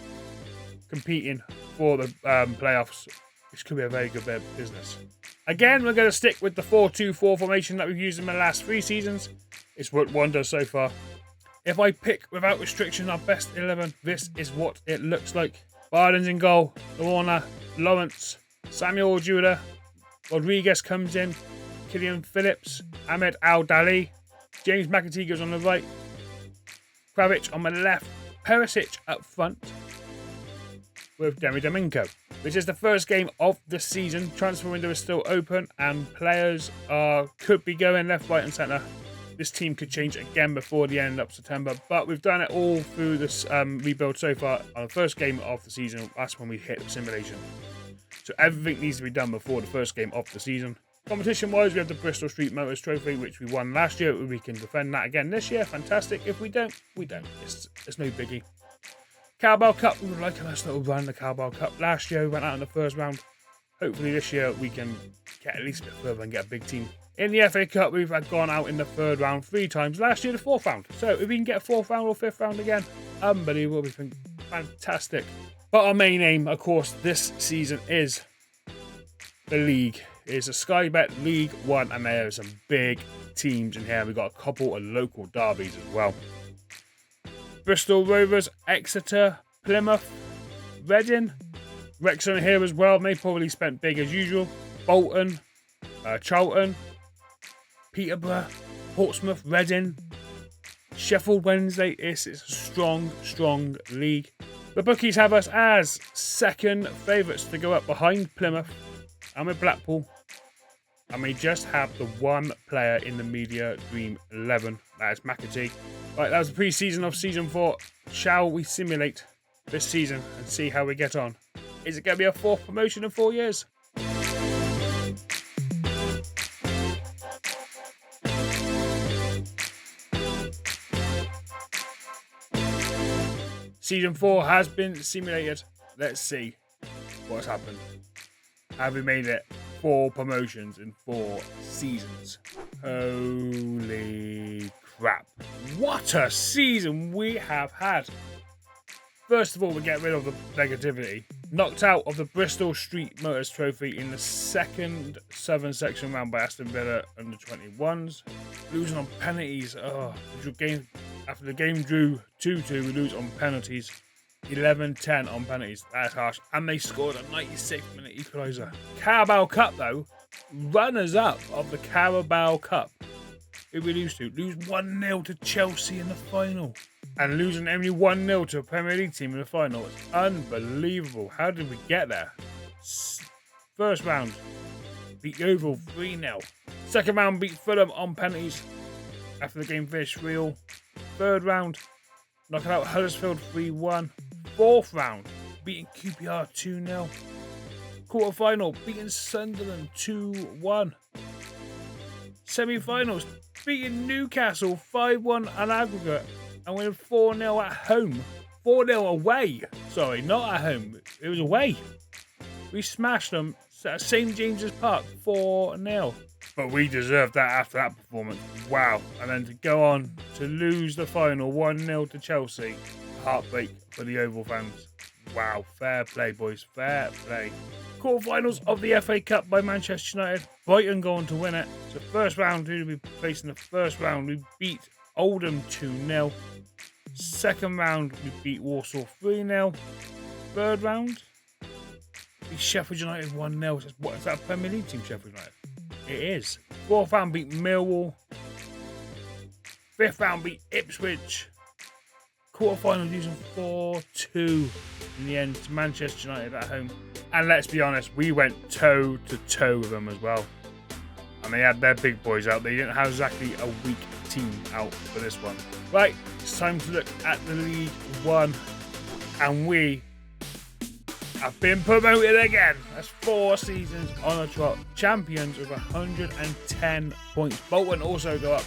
competing for the playoffs, this could be a very good bit of business. Again, we're going to stick with the 4-2-4 formation that we've used in the last 3 seasons. It's worked wonders so far. If I pick without restriction our best 11, this is what it looks like. Barden's in goal. Lorna, Lawrence, Samuel Judah, Rodriguez comes in, Killian Phillips, Ahmed Al-Dali, James McAtee goes on the right, Kravic on the left, Perisic up front with Demi Domingo. This is the first game of the season. Transfer window is still open and players could be going left, right and centre. This team could change again before the end of September, but we've done it all through this rebuild so far. On the first game of the season, that's when we hit the simulation. So everything needs to be done before the first game of the season. Competition-wise, we have the Bristol Street Motors Trophy, which we won last year. We can defend that again this year. Fantastic. If we don't, we don't. It's no biggie. Carabao Cup, we would like a nice little run the Carabao Cup. Last year, we went out in the first round. Hopefully this year, we can get at least a bit further and get a big team. In the FA Cup, we've gone out in the third round 3 times. Last year, the 4th round. So if we can get a 4th round or 5th round again, unbelievable. We've been fantastic. But our main aim, of course, this season is the league. It's a Sky Bet League One, and there are some big teams in here. We've got a couple of local derbies as well. Bristol Rovers, Exeter, Plymouth, Reading, Wrexham here as well. They probably spent big as usual. Bolton, Charlton, Peterborough, Portsmouth, Reading, Sheffield Wednesday. It's a strong league. The bookies have us as second favourites to go up behind Plymouth and with Blackpool. And we just have the one player in the Media Dream 11. That is McAtee. Right, that was the pre-season of Season 4. Shall we simulate this season and see how we get on? Is it going to be a 4th promotion in 4 years? Season 4 has been simulated. Let's see what's happened. Have we made it 4 promotions in 4 seasons? Holy crap. What a season we have had. First of all, we get rid of the negativity. Knocked out of the Bristol Street Motors Trophy in the second Southern Section round by Aston Villa under 21s. Losing on penalties. After the game drew 2-2, we lose on penalties. 11-10 on penalties. That's harsh. And they scored a 96th minute equaliser. Carabao Cup, though. Runners-up of the Carabao Cup. Who we lose to? Lose 1-0 to Chelsea in the final. And losing only 1-0 to a Premier League team in the final. It's unbelievable. How did we get there? First round, beat Yeovil 3-0. Second round, beat Fulham on penalties. After the game finished 3-3. Third round, knocking out Huddersfield 3-1. Fourth round, beating QPR 2-0. Quarter final, beating Sunderland 2-1. Semi-finals, beating Newcastle 5-1 on aggregate and winning 4-0 at home. 4-0 away. Sorry, not at home. It was away. We smashed them at St James's Park 4-0. But we deserved that after that performance. Wow. And then to go on to lose the final 1-0 to Chelsea. Heartbreak for the Yeovil fans. Wow. Fair play, boys. Fair play. Quarterfinals of the FA Cup by Manchester United. Brighton going to win it. So first round, who did we face in the first round? We beat Oldham 2-0. Second round, we beat Warsaw 3-0. Third round, beat Sheffield United 1-0. What is that, a Premier League team, Sheffield United? It is. Fourth round, beat Millwall. Fifth round, beat Ipswich. Quarterfinal, losing 4-2 in the end to Manchester United at home. And let's be honest, we went toe to toe with them as well. And they had their big boys out. They didn't have exactly a weak team out for this one. Right, it's time to look at the League One. And we have been promoted again. That's 4 seasons on a trot. Champions with 110 points. Bolton also go up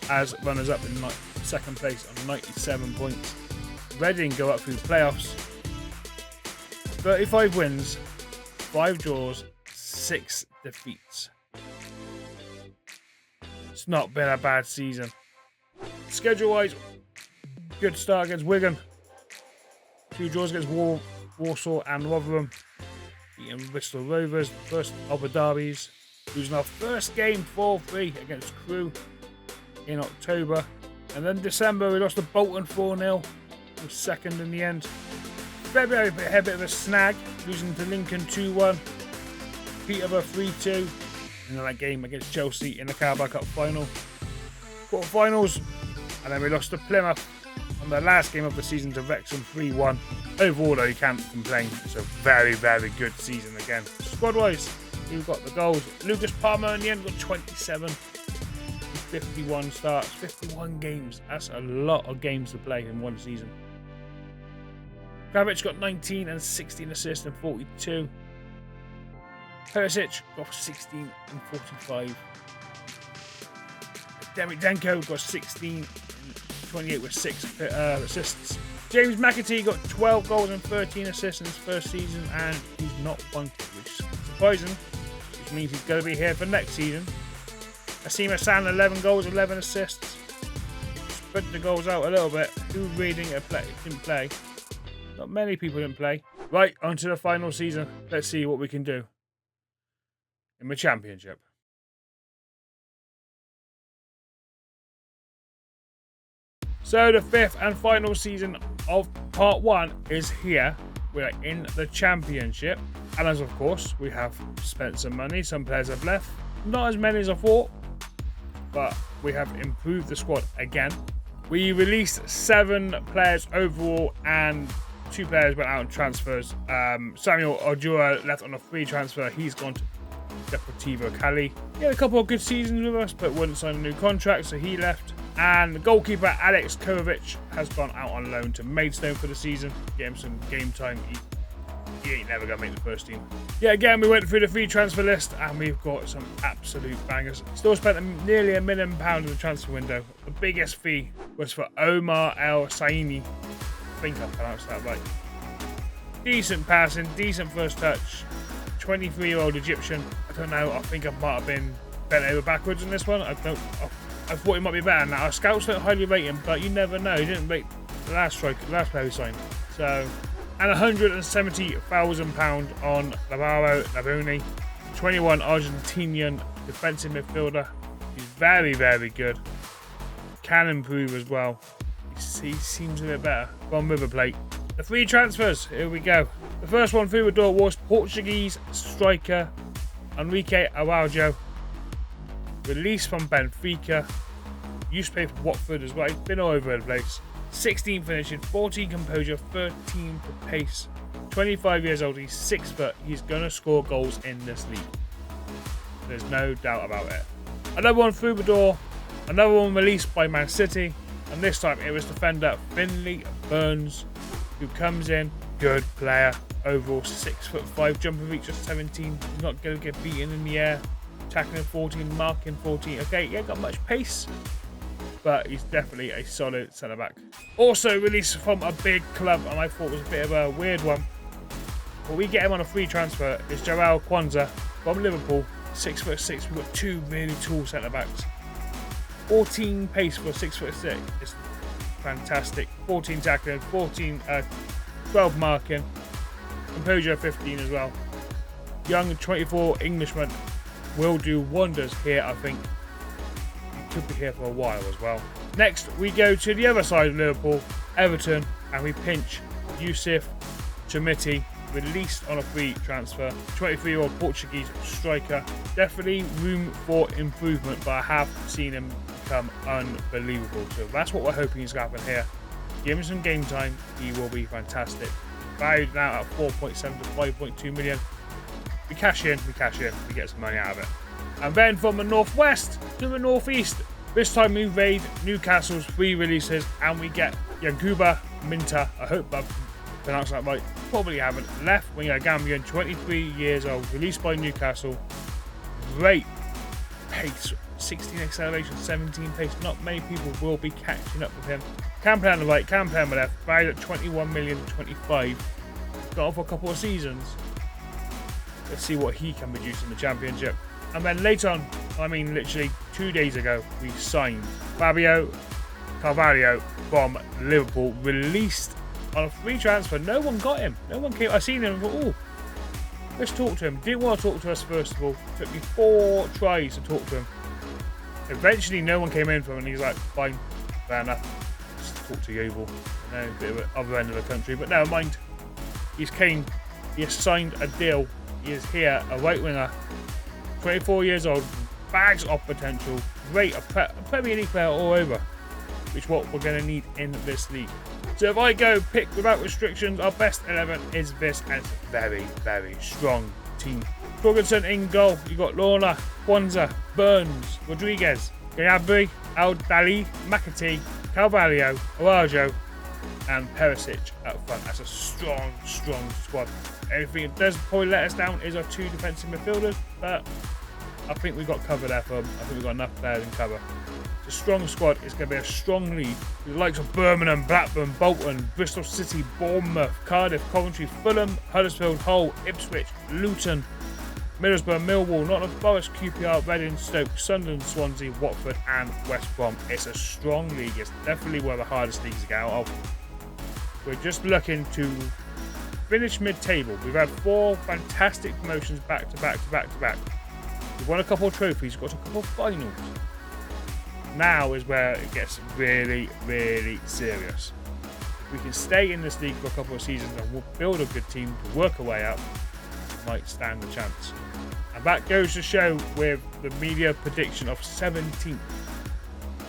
as runners-up in second place on 97 points. Reading go up through the playoffs. 35 wins, 5 draws, 6 defeats. It's not been a bad season. Schedule-wise, good start against Wigan. 2 draws against Warsaw and Rotherham. Beating Bristol Rovers, first of the derbies. Losing our first game 4-3 against Crewe in October. And then December, we lost to Bolton 4-0. We were second in the end. February, we had a bit of a snag, losing to Lincoln 2-1. Peterborough 3-2. And then that game against Chelsea in the Carabao Cup final. Quarterfinals. And then we lost to Plymouth on the last game of the season to Wrexham 3-1. Overall, though, you can't complain. It's a very, very good season again. Squad-wise, we've got the goals. Lucas Palmer in the end got 27. 51 starts, 51 games. That's a lot of games to play in one season. Kravitz got 19 and 16 assists and 42. Perisic got 16 and 45. Derek Denko got 16 and 28 with 6 assists. James McAtee got 12 goals and 13 assists in his first season, and he's not bunkered, which is surprising, which means he's going to be here for next season. Asim Hassan, 11 goals, 11 assists. Spread the goals out a little bit. Who really didn't play? Not many people didn't play. Right, on to the final season. Let's see what we can do in the Championship. So the 5th and final season of Part 1 is here. We're in the Championship. And as of course, we have spent some money. Some players have left. Not as many as I thought, but we have improved the squad again. We released 7 players overall and 2 players went out on transfers. Samuel Ojura left on a free transfer. He's gone to Deportivo Cali. He had a couple of good seasons with us, but wouldn't sign a new contract, so he left. And the goalkeeper Alex Kovacic has gone out on loan to Maidstone for the season. Get him some game time. He ain't never gonna make the first team. Yeah, again, we went through the free transfer list and we've got some absolute bangers. Still spent nearly £1 million in the transfer window. The biggest fee was for Omar El Saini. I think I pronounced that right. Decent passing, decent first touch. 23-year-old Egyptian. I don't know, I think I might have been bent over backwards in this one. I thought he might be better. Now, our scouts don't highly rate him, but you never know. He didn't rate the last player who signed. So, and £170,000 on Lavaro Labuni, 21 Argentinian defensive midfielder. He's very, very good. Can improve as well. He seems a bit better. From River Plate. The free transfers. Here we go. The first one through the door was Portuguese striker Enrique Araujo. Released from Benfica. Used to play for Watford as well. He's been all over the place. 16 finishing, 14 composure, 13 for pace. 25 years old, he's 6 foot. He's going to score goals in this league. There's no doubt about it. Another one through the door. Another one released by Man City. And this time it was defender Finley Burns, who comes in. Good player. Overall 6'5", jumping reach of 17. He's not going to get beaten in the air. Tackling 14, marking 14. Okay, he ain't got much pace, but he's definitely a solid centre-back. Also released from a big club, and I thought was a bit of a weird one, but we get him on a free transfer, is Joao Kwanzaa from Liverpool. 6'6". We've got 2 really tall centre-backs. 14 pace for 6'6". It's fantastic. 14 tackling, 12 marking. Composure 15 as well. Young 24 Englishman will do wonders here, I think. Could be here for a while as well. Next, we go to the other side of Liverpool, Everton, and we pinch Yusuf Chamiti, released on a free transfer. 23-year-old Portuguese striker. Definitely room for improvement, but I have seen him become unbelievable. So that's what we're hoping is going to happen here. Give him some game time, he will be fantastic. Valued now at 4.7 to 5.2 million. We cash in, we get some money out of it. And then from the northwest to the northeast, this time we raid Newcastle's 3 releases and we get Yankuba Minta. I hope I've pronounced that right. Probably haven't. Left winger Gambian, 23 years old, released by Newcastle. Great pace, 16 acceleration, 17 pace. Not many people will be catching up with him. Can play on the right, can play on the left. Valued at 21 million to 25. Got off for a couple of seasons. Let's see what he can produce in the Championship. And then later on, I mean literally 2 days ago, we signed Fabio Carvalho from Liverpool, released on a free transfer. No one got him. No one came. I seen him and thought, oh, let's talk to him. Didn't want to talk to us first of all. Took me 4 tries to talk to him. Eventually, no one came in for him, and he's like, fine, fair enough. Just talk to Yeovil. I know, a bit of the other end of the country, but never mind. He's came. He has signed a deal. He is here, a right winger, 24 years old, bags of potential, great, a Premier League player all over, which is what we're going to need in this league. So if I go pick without restrictions, our best 11 is this, and it's a very, very strong team. Jorgensen in goal, you got Lorna, Kwanzaa, Burns, Rodriguez, Gnabry, Al-Dali, McAtee, Carvalho, Araujo, and Perisic up front. That's a strong, strong squad. Anything that does probably let us down is our 2 defensive midfielders, but I think we've got cover there for them. I think we've got enough players in cover. It's a strong squad. It's going to be a strong lead. The likes of Birmingham, Blackburn, Bolton, Bristol City, Bournemouth, Cardiff, Coventry, Fulham, Huddersfield, Hull, Ipswich, Luton, Middlesbrough, Millwall, Nottingham Forest, QPR, Reading, Stoke, Sunderland, Swansea, Watford, and West Brom. It's a strong league. It's definitely one of the hardest leagues to get out of. We're just looking to finish mid-table. We've had 4 fantastic promotions back to back. We've won a couple of trophies, got a couple of finals. Now is where it gets really, really serious. If we can stay in this league for a couple of seasons and we'll build a good team to work our way up, we might stand a chance. And that goes to show with the media prediction of 17th,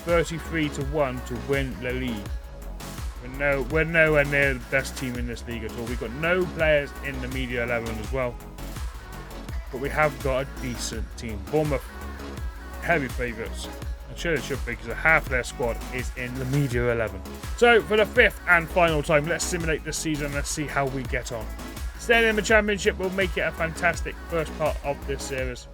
33-1 to win the league. We're nowhere near the best team in this league at all. We've got no players in the media 11 as well. But we have got a decent team. Bournemouth, heavy favourites. I'm sure they should be because half their squad is in the media 11. So for the 5th and final time, let's simulate this season and let's see how we get on. Staying in the Championship will make it a fantastic first part of this series.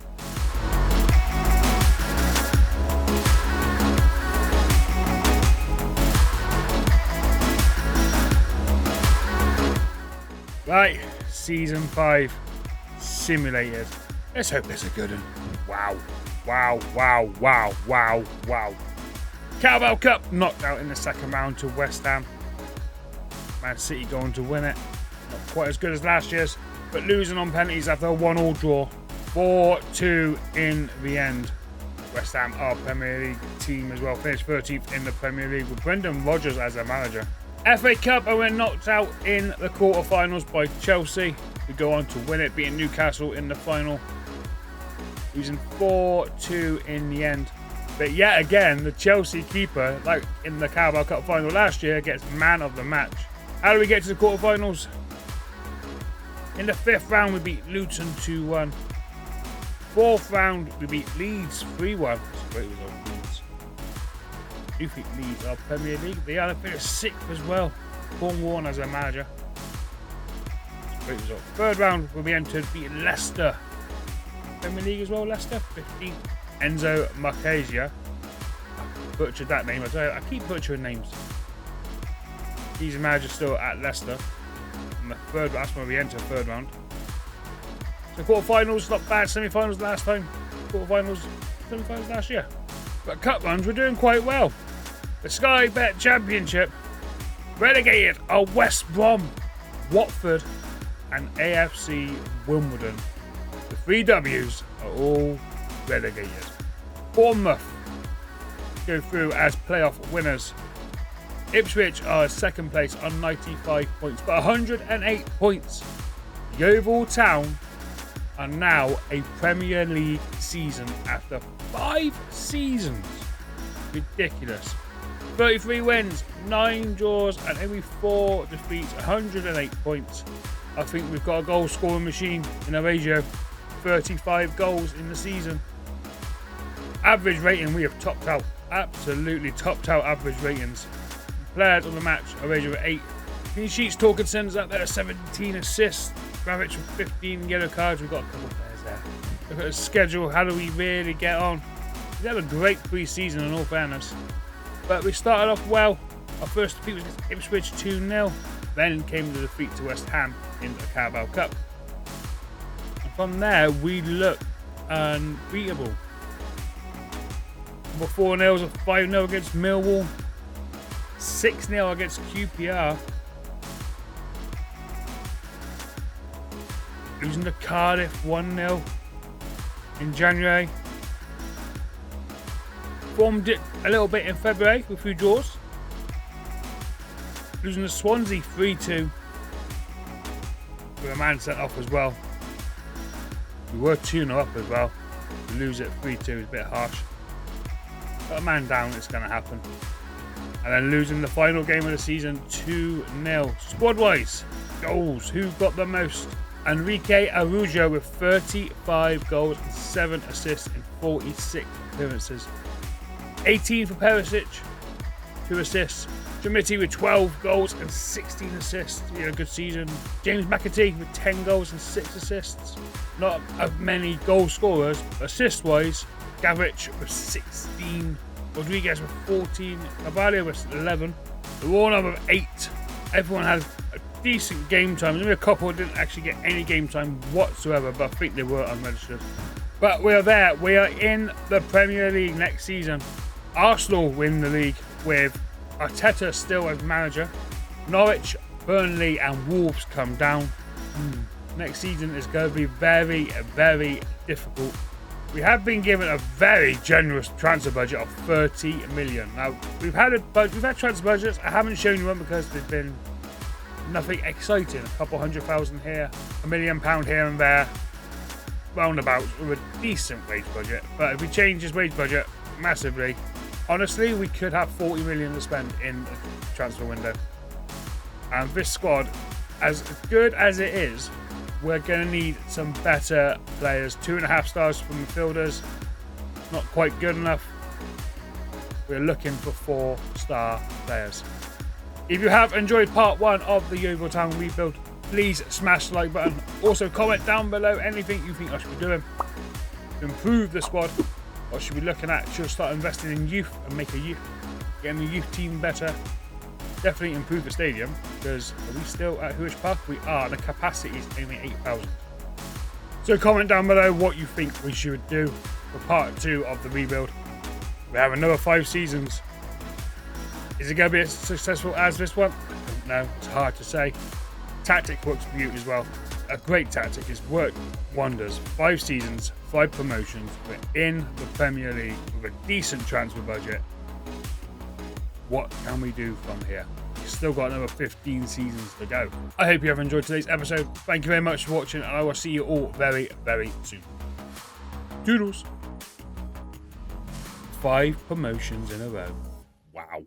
Right, Season 5 simulated. Let's hope it's a good one. Wow. Wow, wow, wow, wow, wow. Carabao Cup knocked out in the second round to West Ham. Man City going to win it. Not quite as good as last year's, but losing on penalties after a 1-1 draw. 4-2 in the end. West Ham, our Premier League team as well, finished 13th in the Premier League with Brendan Rodgers as their manager. FA Cup, and we're knocked out in the quarterfinals by Chelsea. We go on to win it, beating Newcastle in the final. Losing 4-2 in the end. But yet again, the Chelsea keeper, like in the Carabao Cup final last year, gets man of the match. How do we get to the quarterfinals? In the 5th round, we beat Luton 2-1. 4th round, we beat Leeds 3-1. That's a great result, Leeds. I do think Leeds are Premier League. They are finished 6th as well. Cornwall as their manager. That's a great result. 3rd round, we'll be entered beating Leicester. Premier League as well, Leicester, 15th. Enzo Marchese. Butchered that name. I keep butchering names. He's a manager still at Leicester. And the third, that's where we enter 3rd round. So quarterfinals, not bad. Semi-finals last time. Quarterfinals, semi-finals last year. But cup runs, we're doing quite well. The Sky Bet Championship relegated are West Brom, Watford, and AFC Wimbledon. The 3 W's are all relegated. Bournemouth go through as playoff winners. Ipswich are 2nd place on 95 points, but 108 points. Yeovil Town are now a Premier League season after 5 seasons. Ridiculous. 33 wins, 9 draws, and only 4 defeats. 108 points. I think we've got a goal scoring machine in a ratio. 35 goals in the season. Average rating, we have topped out. Absolutely topped out average ratings. Players of the match, a ratio of 8. Clean sheets, Torkinson's up there, 17 assists. Gravich with 15 yellow cards. We've got a couple of players there. Look at the schedule. How do we really get on? We had a great pre-season in all fairness. But we started off well. Our first defeat was against Ipswich 2-0. Then came the defeat to West Ham in the Carabao Cup. From there, we look unbeatable. 4-0 and 5-0 against Millwall. 6-0 against QPR. Losing to Cardiff 1-0 in January. Formed it a little bit in February with a few draws. Losing to Swansea 3-2. With a man sent off as well. We were 2-0 up as well. To lose it 3-2 is a bit harsh. Got a man down, it's going to happen. And then losing the final game of the season 2-0. Squad-wise, goals. Who got the most? Enrique Araujo with 35 goals and 7 assists in 46 appearances. 18 for Perisic, 2 assists. Dramiti with 12 goals and 16 assists. He had a good season. James McAtee with 10 goals and 6 assists. Not many goal scorers. Assist-wise, Gavich with 16. Rodriguez with 14. Carvalho with 11. The Warner with 8. Everyone had a decent game time. There's only a couple who didn't actually get any game time whatsoever, but I think they were unregistered. But we are there. We are in the Premier League next season. Arsenal win the league with Arteta still as manager. Norwich, Burnley and Wolves come down. Next season is going to be very, very difficult. We have been given a very generous transfer budget of 30 million. Now, we've had transfer budgets. I haven't shown you one because there's been nothing exciting. A couple £100,000 here, £1 million here and there. Roundabouts with a decent wage budget. But if we change this wage budget, massively. Honestly, we could have 40 million to spend in the transfer window. And this squad, as good as it is, we're going to need some better players. 2.5 stars from midfielders. Not quite good enough. We're looking for 4-star players. If you have enjoyed part 1 of the Yeovil Town rebuild, please smash the like button. Also, comment down below anything you think I should be doing to improve the squad. What should we be looking at? Should start investing in youth and getting the youth team better. Definitely improve the stadium, because are we still at Huish Park? We are. The capacity is only 8,000. So comment down below what you think we should do for part 2 of the rebuild. We have another 5 seasons. Is it going to be as successful as this one? I don't know. It's hard to say. Tactic works for you as well. A great tactic has worked wonders. 5 seasons, 5 promotions. We're in the Premier League with a decent transfer budget. What can we do from here? We've still got another 15 seasons to go. I hope you have enjoyed today's episode. Thank you very much for watching, and I will see you all very, very soon. Doodles. 5 promotions in a row. Wow.